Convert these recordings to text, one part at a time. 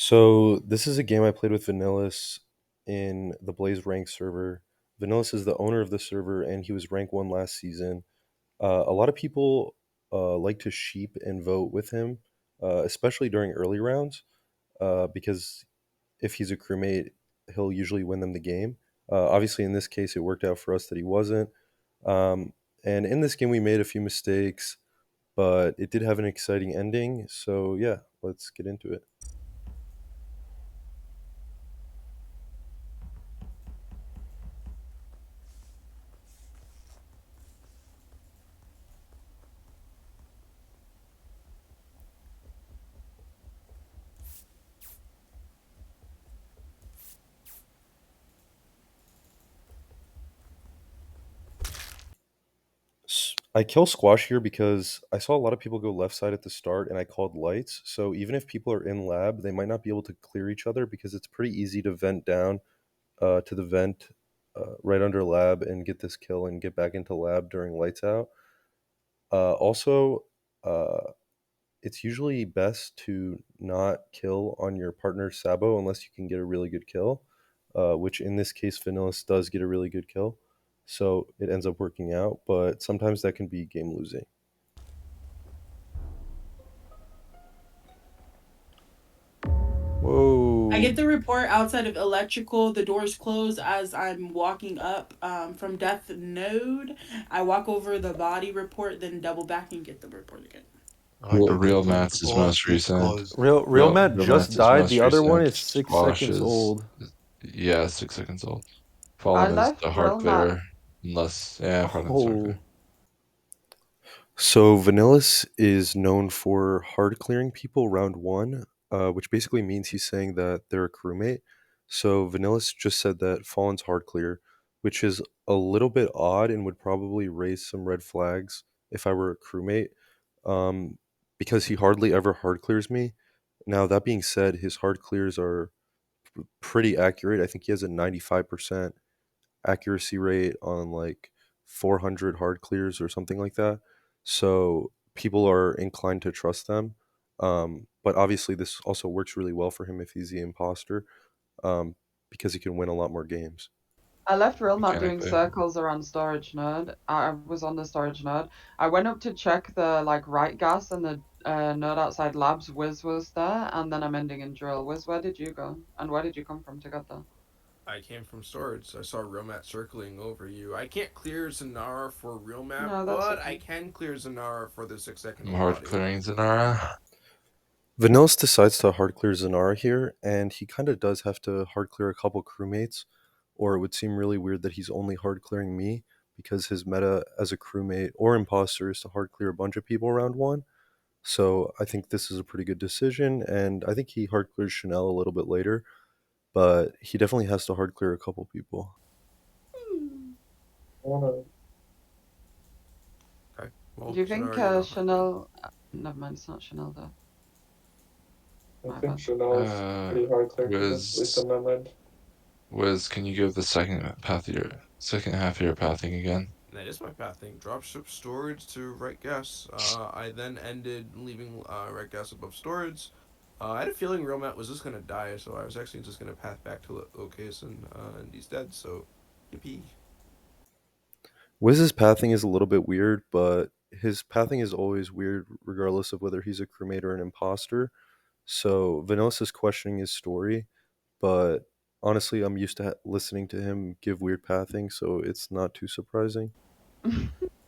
So this is a game I played with Vanellus in the Blaze rank server. Vanellus is the owner of the server, and he was rank one last season. A lot of people like to sheep and vote with him, especially during early rounds, because if he's a crewmate, he'll usually win them the game. Obviously, in this case, it worked out for us that he wasn't. Um, and in this game, we made a few mistakes, but it did have an exciting ending. So yeah, let's get into it. I kill squash here because I saw a lot of people go left side at the start and I called lights. So even if people are in lab, they might not be able to clear each other because it's pretty easy to vent down to the vent right under lab and get this kill and get back into lab during lights out. Also, uh, it's usually best to not kill on your partner's sabo unless you can get a really good kill, which in this case, Vanillus does get a really good kill. So it ends up working out, but sometimes that can be game losing. I Whoa. get the report outside of electrical. The doors close as I'm walking up from death node. I walk over the body report, then double back and get the report again. I like Real, the real report. Matt's is Doors most did recent. close. Real Matt Real just Matt's is died. The most other one recent. is six Squash seconds is, old. yeah, 6 seconds old. I Fallen is left the hard real mad. clear, unless, yeah, Fallen's hard clear. Oh. So Vanillus is known for hard clearing people round one, which basically means he's saying that they're a crewmate. So Vanillus just said that Fallen's hard clear, which is a little bit odd and would probably raise some red flags if I were a crewmate, um, because he hardly ever hard clears me. Now that being said, his hard clears are pretty accurate. I think he has a 95% accuracy rate on like 400 hard clears or something like that. So people are inclined to trust them. But obviously, this also works really well for him if he's the imposter, um, because he can win a lot more games. I left real mad doing Mechanically. circles around storage node. I was on the storage node. I went up to check the right gas and the node outside labs. Wiz was there, and then I'm ending in drill. Wiz, where did you go? And where did you come from to get there? I came from storage. I saw Real Matt circling over you. I can't clear Zanara for Real Matt, No, that's but I okay. can clear Zanara for the 6 second I'm old hard body. clearing Zanara. Vanillis decides to hard clear Zanara here, and he kind of does have to hard clear a couple crewmates, or it would seem really weird that he's only hard clearing me because his meta as a crewmate or imposter is to hard clear a bunch of people around one. So I think this is a pretty good decision, and I think he hard clears Chanel a little bit later, but he definitely has to hard clear a couple people. Do Okay. Well, you think Zanara, you're not hard clear. Chanel? Never mind, it's not Chanel though. I My think bad. Chanel's pretty hard clear to this, at least Wiz, in my mind. Wiz, can you give the second half of your pathing again? That is my pathing. Dropship storage to right gas. I then ended leaving right gas above storage. I had a feeling Real Matt was just gonna die, so I was actually just gonna path back to location, and he's dead. So, yippee. Wiz's pathing is a little bit weird, but his pathing is always weird regardless of whether he's a crewmate or an imposter. So Vanillis is questioning his story, but honestly, I'm used to listening to him give weird pathing, so it's not too surprising.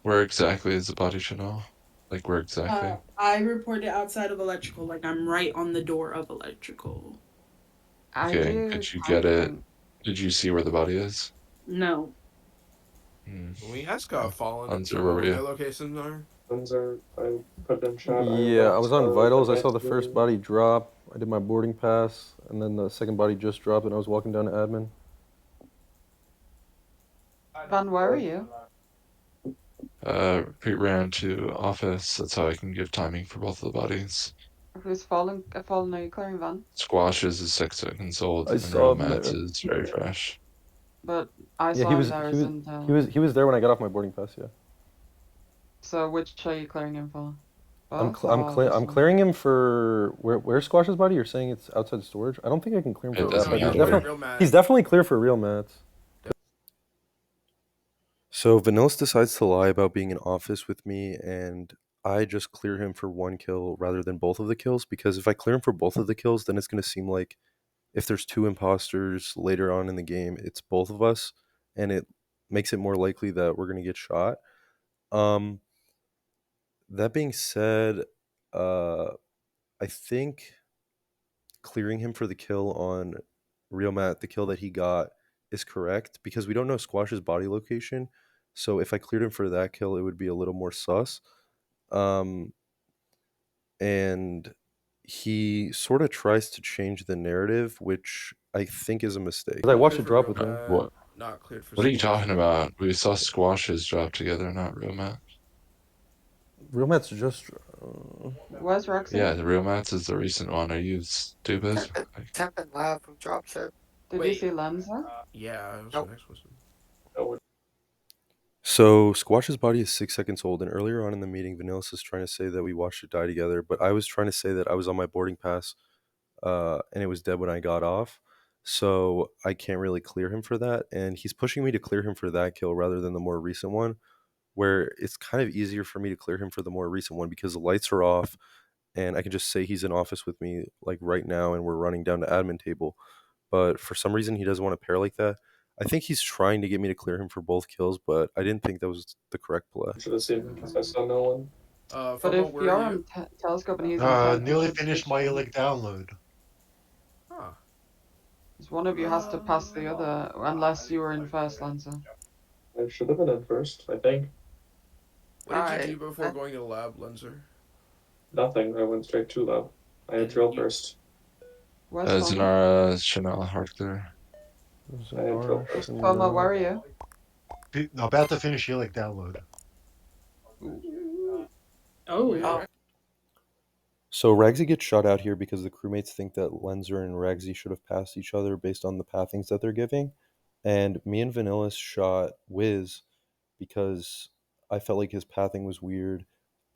Where exactly is the body Chanel? Like, where exactly? I reported outside of electrical, like I'm right on the door of electrical. I Okay, do could you kind get of it? think. Did you see where the body is? No. Hmm. We asked Okay. Fawlen if Unser, you where know were where you? their locations are. Windsor, I put in chat, I Yeah, I left was on the vitals. I saw vent the first room. body drop. I did my boarding pass, and then the second body just dropped, and I was walking down to admin. Van, where are you? Repeat round to office. That's how I can give timing for both of the bodies. Who's fallen? Fallen? Are you clearing Van? Squashes is 6 seconds old, I and saw Real him Mats there. is very fresh. But I Yeah, saw him there as in. he was there when I got off my boarding pass. Yeah. So which are you clearing him for? Both or I'm just one? clearing him for where's Squash's body? You're saying it's outside storage? I don't think I can clear him It for Oh that, no, doesn't but yeah, he's clear matter. definitely real Matt. clear for real mats. So Vanillus decides to lie about being in office with me, and I just clear him for one kill rather than both of the kills, because if I clear him for both of the kills, then it's going to seem like if there's two imposters later on in the game, it's both of us, and it makes it more likely that we're going to get shot. Um, that being said, uh, I think clearing him for the kill on Real Matt, the kill that he got, is correct because we don't know Squash's body location. So if I cleared him for that kill, it would be a little more sus. Um, and he sort of tries to change the narrative, which I think is a mistake. I watched Cleared it for drop real with him. Matt, What? not cleared for What are you squash. talking about? We saw squashes drop together, not real mats. Real Matt's just. Where's Rexy? Yeah, the real mats is the recent one. Are you stupid? Like, Temp and lab from dropship. Did you Wait. see Lenza? Yeah, that was Nope. my next question. So Squash's body is 6 seconds old, and earlier on in the meeting, Vanillus is trying to say that we watched it die together, but I was trying to say that I was on my boarding pass, and it was dead when I got off. So I can't really clear him for that, and he's pushing me to clear him for that kill rather than the more recent one, where it's kind of easier for me to clear him for the more recent one because the lights are off, and I can just say he's in office with me like right now, and we're running down to admin table. But for some reason, he doesn't want to pair like that. I think he's trying to get me to clear him for both kills, but I didn't think that was the correct play. Should have seen because I saw no one. But FOMO, if where are you're you? on Telescope and he's on temp, Nearly should finished switch my them. Illic download. Huh. Because one of you has to pass the other, unless you were in first, Lenza. I should have been in first, I think. What did you do before going to the lab, Lenzer? Nothing. I went straight to lab. I had And drill you- first. Where's Foma? Zanara, Chanel, hard clear. I had drill first. Foma, where are you? About to finish Illic download. Oh. So Ragsy gets shot out here because the crewmates think that Lenzer and Ragsy should have passed each other based on the pathings that they're giving. And me and Vanillus shot Wiz because I felt like his pathing was weird.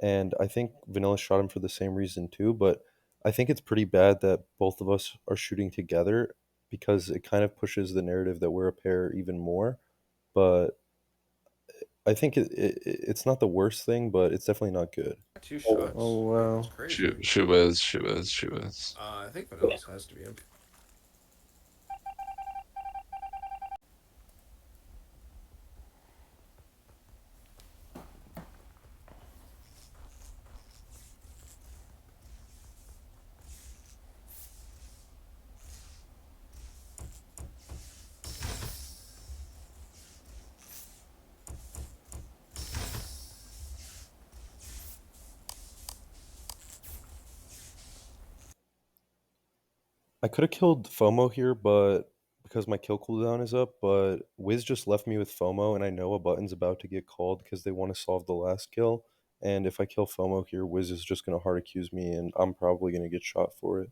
And I think Vanillus shot him for the same reason too. But I think it's pretty bad that both of us are shooting together because it kind of pushes the narrative that we're a pair even more. But I think it's not the worst thing, but it's definitely not good. 2 shots. Oh, wow. That's crazy. Shoot Wiz, shoot Wiz, shoot Wiz. I think Vanellus has to be him. I could have killed FOMO here, but because my kill cooldown is up, but Wiz just left me with FOMO, and I know a button's about to get called because they want to solve the last kill. And if I kill FOMO here, Wiz is just going to hard accuse me, and I'm probably going to get shot for it.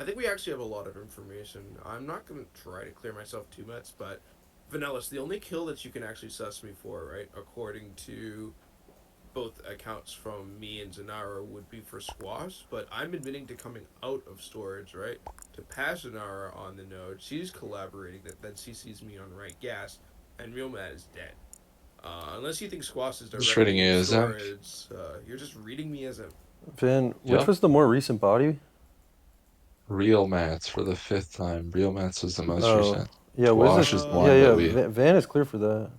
I think we actually have a lot of information. I'm not going to try to clear myself too much, but Vanellus, the only kill that you can actually suss me for, right, according to both accounts from me and Zanara, would be for Squash, but I'm admitting to coming out of storage, right, to pass Zanara on the node. She's collaborating, that then she sees me on right gas, and Real Matt is dead. Unless you think Squash is Just reading directly in you, Zach. storage, you're just reading me as a... Van, which Yep. was the more recent body? Real mats for the 5th time. Real mats was the most Oh, recent. yeah, Wash is the one that we. Van is clear for that.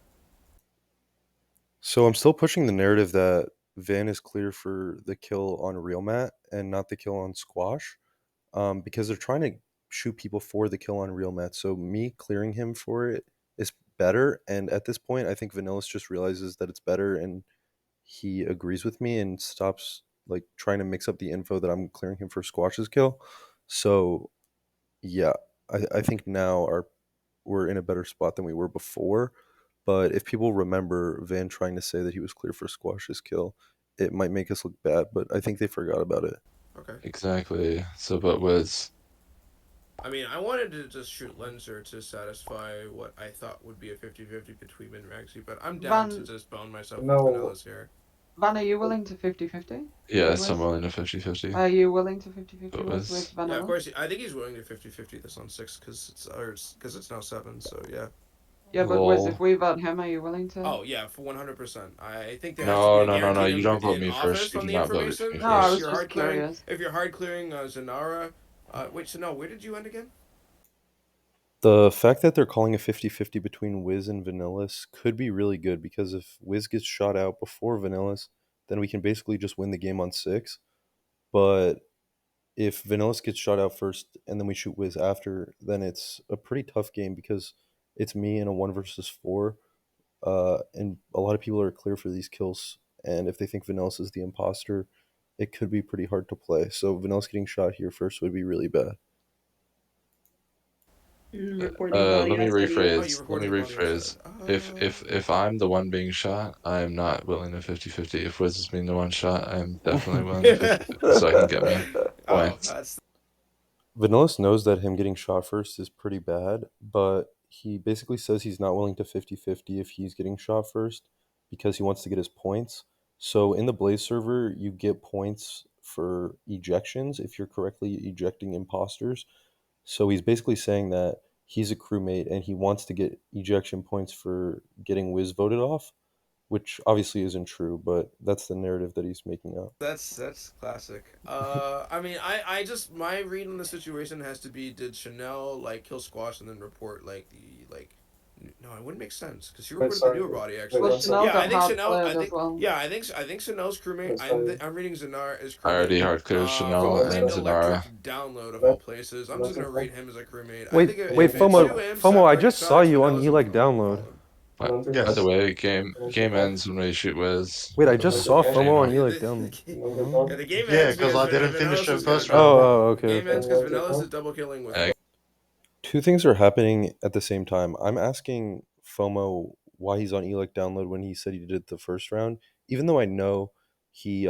So I'm still pushing the narrative that Van is clear for the kill on Real Matt and not the kill on Squash, because they're trying to shoot people for the kill on Real Matt. So me clearing him for it is better. And at this point, I think Vanillus just realizes that it's better, and he agrees with me and stops like trying to mix up the info that I'm clearing him for Squash's kill. So yeah, I think now we're in a better spot than we were before. But if people remember Van trying to say that he was clear for Squash's kill, it might make us look bad. But I think they forgot about it. Okay. Exactly. So, but Wiz, I mean, I wanted to just shoot Lenzer to satisfy what I thought would be a 50-50 between Min and Ragsy, but I'm down to Van, just bone myself with No, Vanellus here. Van, are you willing to 50-50 with Yes, I'm Wiz? willing to 50-50. Are you willing to 50-50 It with was Yeah, of Vanilla? course. I think he's willing to 50-50 this on 6 because it's now 7. So yeah. Yeah, but Wiz, if lol. we vote him, are you willing to? Oh yeah, for 100%. I think there has to be No, a no, no, no. guaranteed You don't vote in me office first. You from do the not vote me information. No, I If first. was you're just hard clearing, curious. Zanara, wait, so no, where did you end again? The fact that they're calling a 50-50 between Wiz and Vanillus could be really good because if Wiz gets shot out before Vanillus, then we can basically just win the game on 6. But if Vanillus gets shot out first and then we shoot Wiz after, then it's a pretty tough game because it's me in a 1 versus 4. And a lot of people are clear for these kills. And if they think Vanillus is the imposter, it could be pretty hard to play. So Vanillus getting shot here first would be really bad. Reporting body Let me as study. Oh, you rephrase. Let me recording body rephrase. outside. If I'm the one being shot, I am not willing to 50-50. If Wiz is being the one shot, I am definitely willing to 50-50 so I can get my Oh, points. that's Vanillus knows that him getting shot first is pretty bad, but he basically says he's not willing to 50-50 if he's getting shot first because he wants to get his points. So in the Blaze server, you get points for ejections if you're correctly ejecting imposters. So he's basically saying that he's a crewmate and he wants to get ejection points for getting Wiz voted off, which obviously isn't true, but that's the narrative that he's making up. that's classic. I mean, I just my read on the situation has to be: did Chanel like kill Squash and then report like the like? No, it wouldn't make sense because she wait, reported the sorry. newer body Wait, Well, actually. one Chanel second. Yeah, I got think hard Chanel. cleared as well. Yeah, I think Chanel's crewmate. Wait, sorry. I'm reading Zanar as I crewmate. already hard cleared From Chanel a That's and claimed fine. Zanara. electric download of all That, places. I'm just that's gonna okay. read him as a crewmate. I Wait, think wait, if it's FOMO, you him, FOMO, I just saw you on Chanel is Elec download. Fawlen. By the Lenzer, way, can I game take off? ends when we shoot Wiz. Wait, I By the just way, Lenzer, saw can I so you take FOMO on off? know. Elec download. Lenzer, Oh. Yeah, the game Yeah, ends because because I didn't finish Vanellus the is gonna first round. Okay, game okay. ends because Lenzer, Vanellus huh? is double killing with. I, Two things are happening at the same time. I'm asking FOMO why he's on Elec download when he said he did it the first round, even though I know he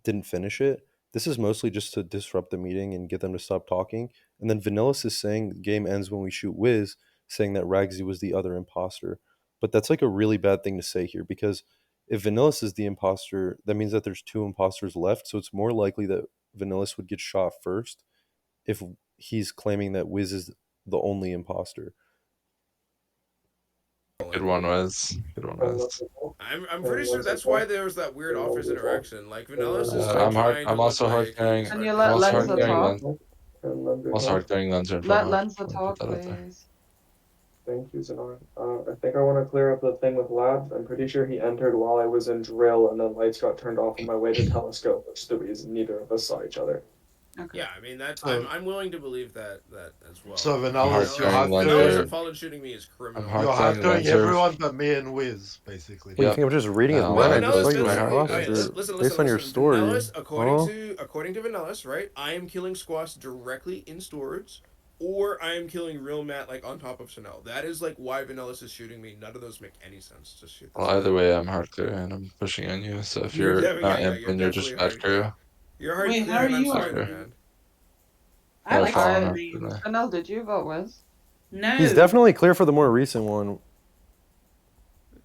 didn't finish it. This is mostly just to disrupt the meeting and get them to stop talking. And then Vanillus is saying the game ends when we shoot Wiz, saying that Ragsy was the other imposter. But that's like a really bad thing to say here because if Vanillus is the imposter, that means that there's 2 imposters left. So it's more likely that Vanillus would get shot first if he's claiming that Wiz is the only imposter. good one was. Good one And was. Lenzer, huh? I'm And pretty sure Lenzer, that's huh? why there was that weird And office Lenzer, huh? interaction. Like And Vanellus is Lenzer, like huh? trying to I'm look also hard like he's carrying. Can you I'm let hardcore. also And hard Lenza carrying Lenzer, talk? Lens. huh? And I'm Lenzer, also huh? hard carrying Lenser and Let FOMO. Lenza Just want to put talk, that out there. please. Thank you, Zenora. I think I want to clear up the thing with labs. I'm pretty sure he entered while I was in drill, and then lights got turned off on my way to telescope, which is the reason neither of us saw each other. Okay. Yeah, I mean that's So, I'm willing to believe that as so well. I'm hard Vanellus, you're carrying hard Vanellus clearing, and Lenser. Fallen shooting me is I'm criminal. hard you're hard carrying clearing Lenser. everyone but me and Wiz, basically. Wait, you Yep. think I'm just reading his I'm Well, line? I hard just Vanellus saw cleared your does. my hard clears. imposter based on your Listen. story. Vanellus, Huh? according to Vanellus, right? I am killing Squash directly in storage, or I am killing real Matt like on top of Chanel. That is like why Vanellus is shooting me. None of those make any sense. Just shoot this Well, guy. either way, I'm hard clear and I'm pushing on you. So if you're not imp, You're then you're definitely just bad hard crew. clear. You're hard Wait, how clear, are and I'm you Bad Spider crew. arguing? Man. I like Fallen hard Spider-Man. clear. Chanel, did you vote Wiz? He's No, definitely clear for the more recent one.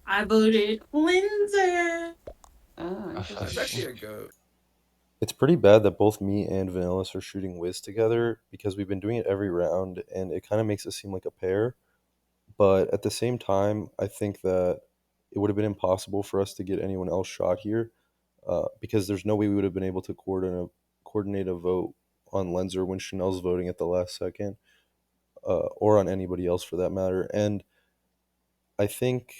I voted Lindsay. Oh, That's interesting. actually a goat. It's pretty bad that both me and Vanillus are shooting Wiz together because we've been doing it every round and it kind of makes it seem like a pair. But at the same time, I think that it would have been impossible for us to get anyone else shot here because there's no way we would have been able to coordinate a vote on Lenzer when Chanel's voting at the last second, or on anybody else for that matter. And I think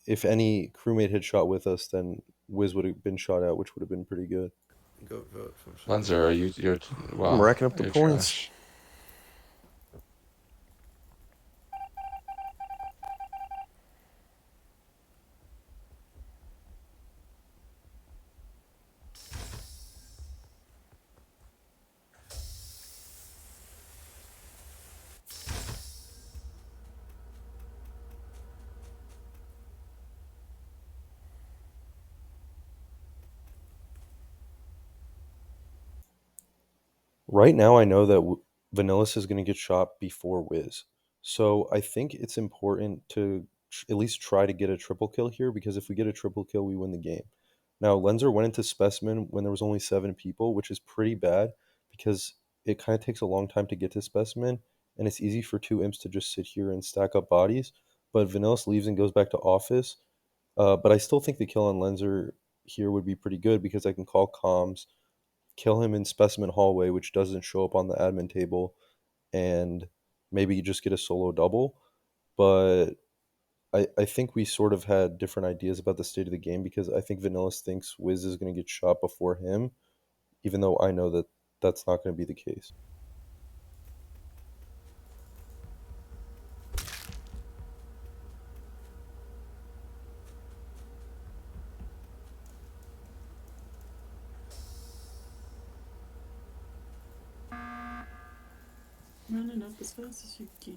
if any crewmate had shot with us, then Wiz would have been shot out, which would have been pretty good. Goat vote from Chanel. Lenser, you're I'm wow, racking up the you're points. trash. Right now, I know that Vanillus is going to get shot before Wiz. So I think it's important to at least try to get a triple kill here, because if we get a triple kill, we win the game. Now, Lenzer went into Specimen when there was only 7 people, which is pretty bad because it kind of takes a long time to get to Specimen, and it's easy for 2 imps to just sit here and stack up bodies. But Vanillus leaves and goes back to office. But I still think the kill on Lenzer here would be pretty good because I can call comms, kill him in Specimen Hallway, which doesn't show up on the admin table, and maybe just get a solo double. But I think we sort of had different ideas about the state of the game because I think Vanillus thinks Wiz is going to get shot before him, even though I know that that's not going to be the case. Running up as fast as you can.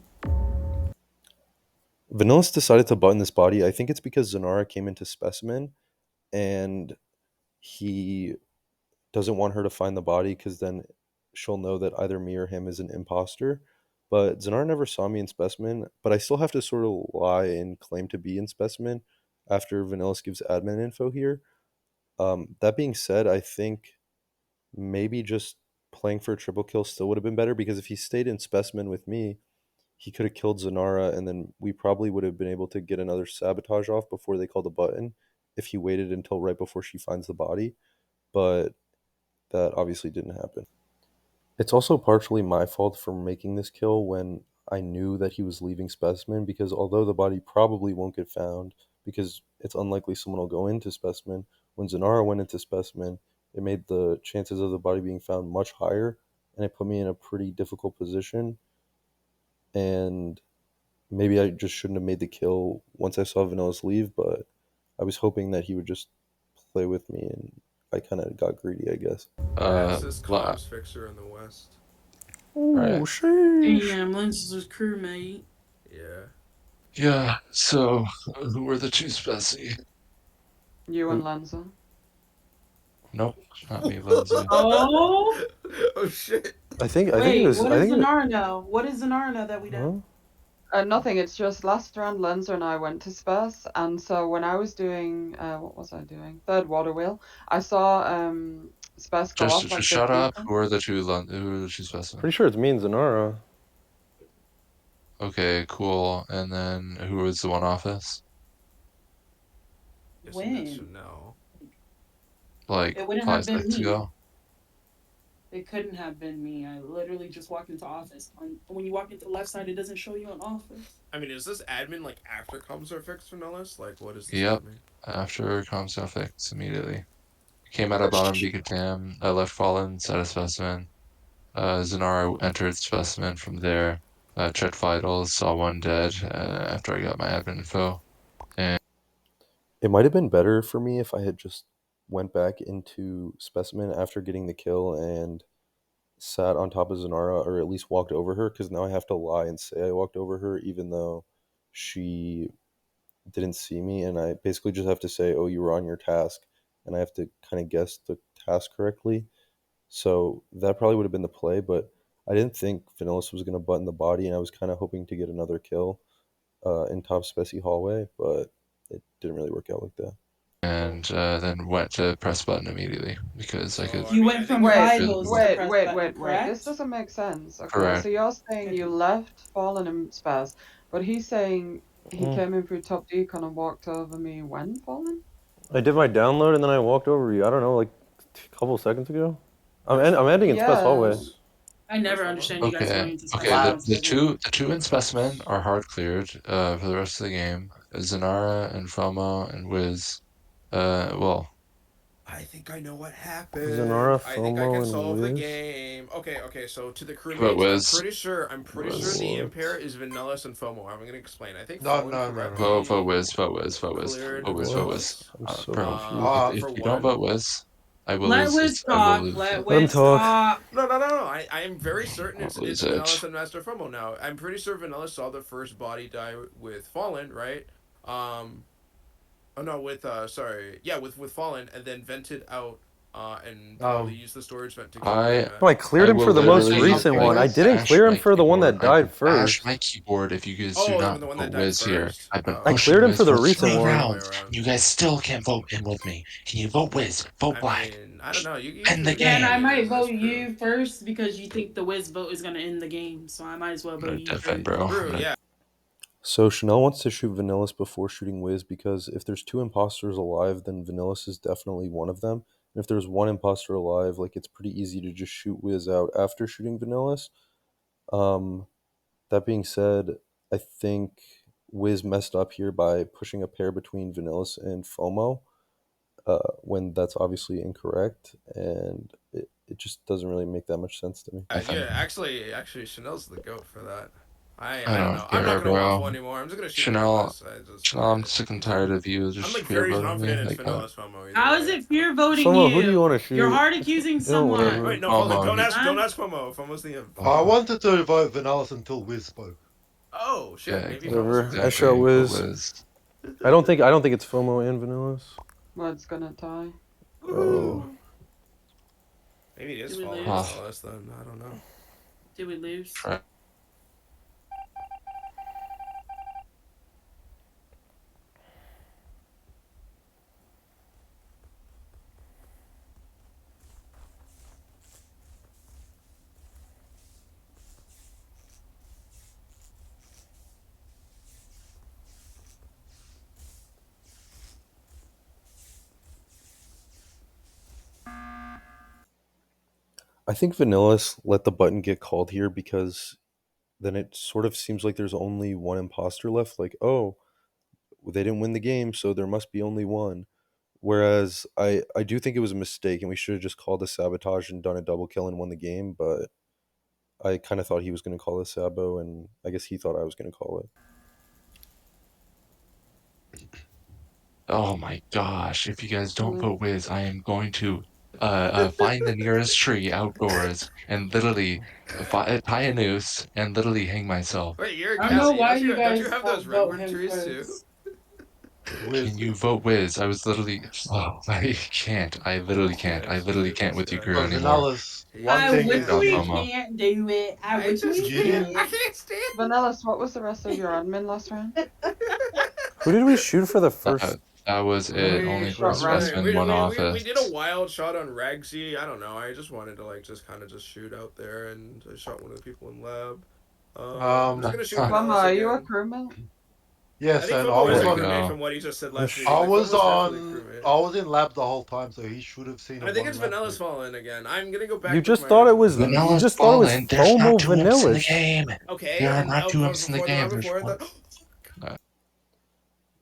Vanillus decided to button this body. I think it's because Zanara came into Specimen and he doesn't want her to find the body because then she'll know that either me or him is an imposter. But Zanara never saw me in Specimen, but I still have to sort of lie and claim to be in Specimen after Vanillus gives admin info here. That being said, I think maybe just playing for a triple kill still would have been better because if he stayed in Specimen with me, he could have killed Zanara and then we probably would have been able to get another sabotage off before they called the button if he waited until right before she finds the body. But that obviously didn't happen. It's also partially my fault for making this kill when I knew that he was leaving Specimen because although the body probably won't get found because it's unlikely someone will go into Specimen, when Zanara went into Specimen, it made the chances of the body being found much higher and it put me in a pretty difficult position. And maybe I just shouldn't have made the kill once I saw Vanillus leave, but I was hoping that he would just play with me and I kind of got greedy, I guess. Yeah, it says La- comms fixer in the west. Oh, right. sheesh. Damn, Lynch's crewmate. Yeah. Yeah. So who were the 2 specie? You and Who- Lenza. Nope, not me, Lindsay. Oh, Oh shit. I think it wait, was. what I does think it. Zanara know? What does Zanara know that we don't? Huh? Nothing. It's just last round, Lenza and I went to Spurs, and so when I was doing, what was I doing? Third water wheel. I saw Spurs go off Just like the shut up. beacon. Who are the 2 who are the 2 specimen? Pretty sure it's me and Zanara. Okay, cool. And then who was the one office? Guessing that's When? Chanel. Like It wouldn't have 5 been seconds me. ago? It couldn't have been me. I literally just walked into office. When you walk into the left side, it doesn't show you an office. I mean, is this admin like after comms are fixed for Nellis? Like, what is this Yep. admin? After comms got fixed immediately. Came out of bottom beacon tam. I left Fawlen, set a specimen. Zanara entered specimen from there. Checked vitals, saw 1 dead after I got my admin info. And It might have been better for me if I had just went back into Specimen after getting the kill and sat on top of Zanara or at least walked over her because now I have to lie and say I walked over her even though she didn't see me and I basically just have to say, oh, you were on your task and I have to kind of guess the task correctly. So that probably would have been the play, but I didn't think Vanillus was going to button the body and I was kind of hoping to get another kill in top Specie hallway, but it didn't really work out like that. then went to press button immediately because I So could. I You mean, I went think from it Wait, was vitals to wait, press wait, button, wait, wait. This correct? doesn't make sense. Okay, Correct. so you're saying Okay. you left Fallen and Spurs, but he's saying he Mm. came in through top decon and walked over me when Fallen? I did my download and then I walked over you. I don't know, like a couple seconds ago. Where's I'm ending in Spec Yeah. hallway. Fawlens? I never Where's understand you Fawlens? guys Okay. going into Okay. specimen Lab. on schedule. The two in specimen are hard cleared for the rest of the game. Zanara and FOMO and Wiz. Well, I think I know what happened. Zanara, I think I FOMO, can and solve the Wiz. game. Okay, so to the but crewmates, Wiz I'm pretty sure was the impair What? is Vanellus and FOMO. I'm gonna explain. I think No, Fallen no, no, no, no. vote correctly Wiz, vote Wiz, vote Wiz, cleared vote What? Wiz. Vanellus. I'm so Bro, confused. if For you don't one. vote Wiz, I will Let lose Wiz this. I will talk. lose Let it. Let him Wiz talk. talk. No. I am very certain I it's will lose Vanellus it. and Master FOMO now. I'm pretty sure Vanellus saw the first body die with Fallen, right? Oh no, with sorry, yeah, with Fallen, and then vented out and probably use the storage vent to kill I Romet. No, I cleared I him will for the most Who's literally up recent for one. I Wiz? didn't bash clear him my for the one keyboard. that I will died bash first. my keyboard if you guys do Oh, not the one that vote died Wiz here. first. I've been Oh. I pushing cleared him Wiz for the for recent 3 one. rounds. You guys still can't vote in with me. Can you vote Wiz? Vote I black. mean, I don't know. You End the can, Then I game. might that's vote true. you first because you think the Wiz vote is gonna end the game. So I might as well I'm vote gonna you defend, first. bro. True, yeah. So Chanel wants to shoot Vanillus before shooting Wiz because if there's 2 imposters alive, then Vanillus is definitely one of them. And if there's 1 imposter alive, like it's pretty easy to just shoot Wiz out after shooting Vanillus. That being said, I think Wiz messed up here by pushing a pair between Vanillus and FOMO, when that's obviously incorrect, and it just doesn't really make that much sense to me. Yeah, actually, Chanel's the goat for that. I I don't don't know. I'm not care, gonna waffle bro. anymore. I'm just gonna shoot Chanel, Vanillus. Chanel, I'm sick and tired of you I'm just like fear very voting me confident it's like that. Vanillus FOMO either How is way. it fear voting FOMO, who do you want to you? You're shoot? hard accusing You know, someone. whatever. Wait, no, FOMO, don't ask Huh? FOMO. FOMO's the imp. I wanted to vote Vanellus until Wiz spoke. Oh shit, Yeah, maybe FOMO's Whatever. I correct. shot exactly. Vote Wiz. Wiz. I don't think it's FOMO and Vanillus. What's gonna tie? Oh. Maybe it is Did we Fawlen lose? Vanillus then. I don't know. Did we lose? Try. I think Vanillus let the button get called here because then it sort of seems like there's only 1 imposter left. Like, oh, they didn't win the game, so there must be only 1. Whereas I do think it was a mistake, and we should have just called a sabotage and done a double kill and won the game. But I kind of thought he was going to call a sabo, and I guess he thought I was going to call it. Oh my gosh! If you guys don't vote Wiz, I am going to find the nearest tree outdoors and literally tie a noose and literally hang myself. Wait, you're a I don't know Cassie. why you Don't you guys have those won't vote redwood him trees too? first. Wiz. Can you vote Wiz? I was literally. Oh, I can't. I literally can't. I literally can't with you crew But anymore. Vanellus, one I thing is literally FOMO. can't do it. I I just literally You can't. didn't- I can't. can't stand it. Vanellus, what was the rest of your admin last round? Who did we shoot for the first? That was it. Only for shot Rag. specimen one we office. did a wild shot on Ragsy. I don't know. I just wanted to like just kind of just shoot out there, and I shot one of the people in lab. I'm just gonna shoot Huh. Mama, Vanillus are you a again. crewmate? I yes, think and I FOMO was is a There on. we crewmate go. from what he just said last meeting. I Like, was FOMO's definitely a on. crewmate. I was in lab the whole time, so he should have seen. I think one it's lab Vanillus kill. Fallen again. I'm gonna go back. You with just my thought it original was. vote. You Vanilla's just thought it was fallen. There's not FOMO 2 imps in the Vanillus. game. Okay, There are and not 2 imps in the before game. before I There's thought,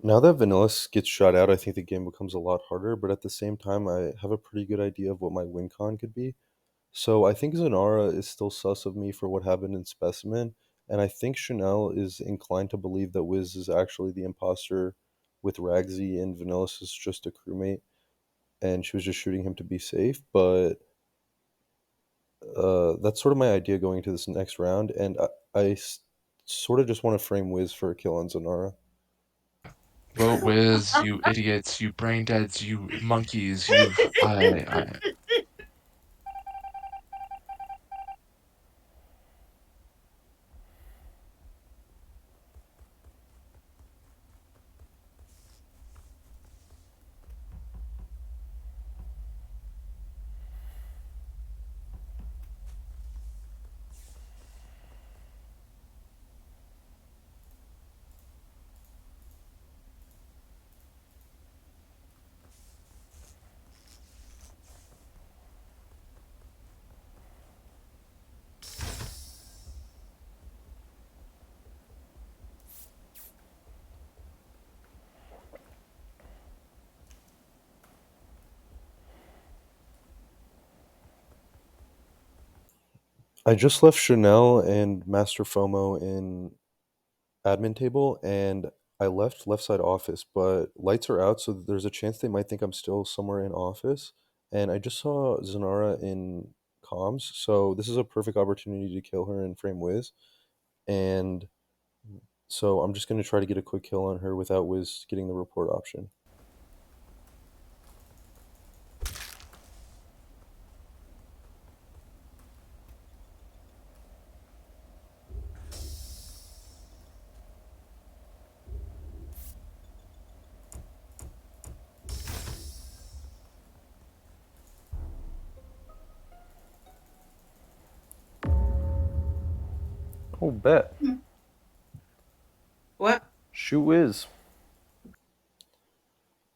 Now that Vanillus gets shot out, I think the game becomes a lot harder. But at the same time, I have a pretty good idea of what my win con could be. So I think Zanara is still sus of me for what happened in Specimen, and I think Chanel is inclined to believe that Wiz is actually the imposter with Ragsy and Vanillus is just a crewmate, and she was just shooting him to be safe. But that's sort of my idea going into this next round, and sort of just want to frame Wiz for a kill on Zanara. Vote Wiz, you idiots, you brain deads, you monkeys, you. I. I just left Chanel and Master FOMO in admin table, and I left side office, but lights are out, so there's a chance they might think I'm still somewhere in office. And I just saw Zanara in comms, so this is a perfect opportunity to kill her and frame Wiz. And so I'm just gonna try to get a quick kill on her without Wiz getting the report option. Oh, bet. What? Shoot whiz.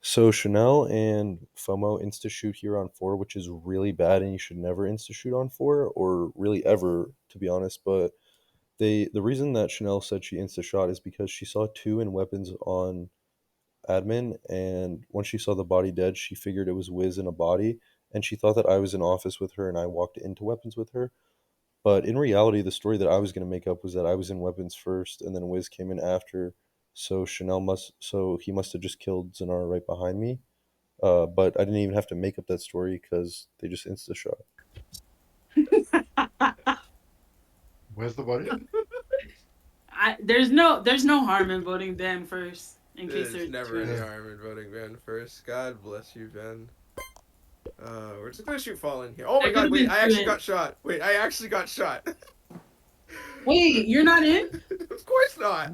So Chanel and FOMO insta shoot here on 4, which is really bad, and you should never insta shoot on 4, or really ever, to be honest. But the reason that Chanel said she insta shot is because she saw 2 in weapons on admin, and once she saw the body dead, she figured it was Wiz in a body, and she thought that I was in office with her and I walked into weapons with her. But in reality, the story that I was going to make up was that I was in weapons first, and then Wiz came in after. So he must have just killed Zanara right behind me. But I didn't even have to make up that story because they just insta shot. Where's the body? There's no harm in voting Ben first in case There's there's never any twos. harm in voting Ben first. God bless you, Ben. We're just gonna shoot Fallen here. Oh my There could god, have wait, been I two actually in. got shot. Wait, I actually got shot. Wait, you're not in? Of course not.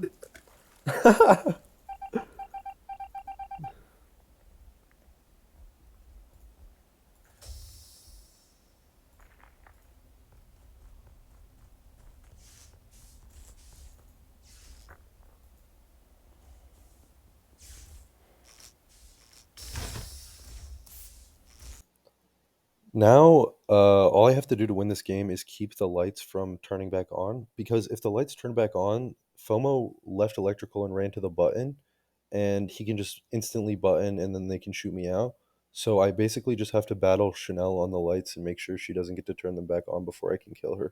Now, all I have to do to win this game is keep the lights from turning back on. Because if the lights turn back on, FOMO left electrical and ran to the button, and he can just instantly button, and then they can shoot me out. So I basically just have to battle Chanel on the lights and make sure she doesn't get to turn them back on before I can kill her.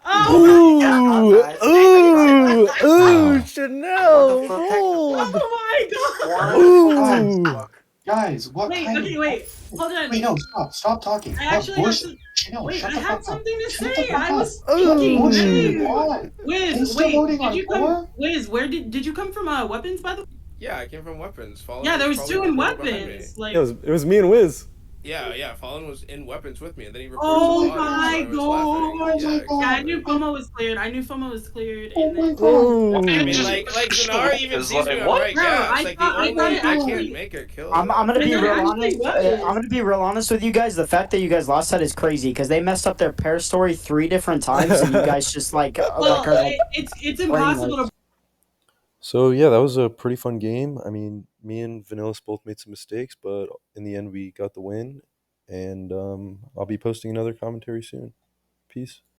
Oh Ooh, Wow. Chanel, What the hold. my god! Ooh. Guys, what Wait, kind okay, of... wait. Hold on. Wait, no, stop talking. I What actually have bullshit? some. Chill, Wait, shut I the had fuck up. something to Shut the say. fuck I up. was What speaking. bullshit do you Hey, want? Wiz, He's still wait, voting did on you come? 4? Wiz, where did you come from? Weapons, by the way. Yeah, I came from weapons. Fallen Yeah, was there was probably 2 in reporting behind me. weapons. Like, It was me and Wiz. Yeah, Fallen was in weapons with me, and then he reported to the oh body, so my I was laughing. Oh Yeah, my god. Yeah, I god. knew exactly. FOMO was cleared. Oh And my then. god. I mean, Ooh. like Zanara even It's sees me like, on what? right Bro, gas. I Like thought the it only I actually. can't make a kill. I'm gonna And be there real actually honest. was. I'm gonna be real honest with you guys. The fact that you guys lost that is crazy because they messed up their pair story 3 different times, and you guys just like Well, are like it's brainless. impossible to. So yeah, that was a pretty fun game. I mean, me and Vanellus both made some mistakes, but in the end, we got the win. And I'll be posting another commentary soon. Peace.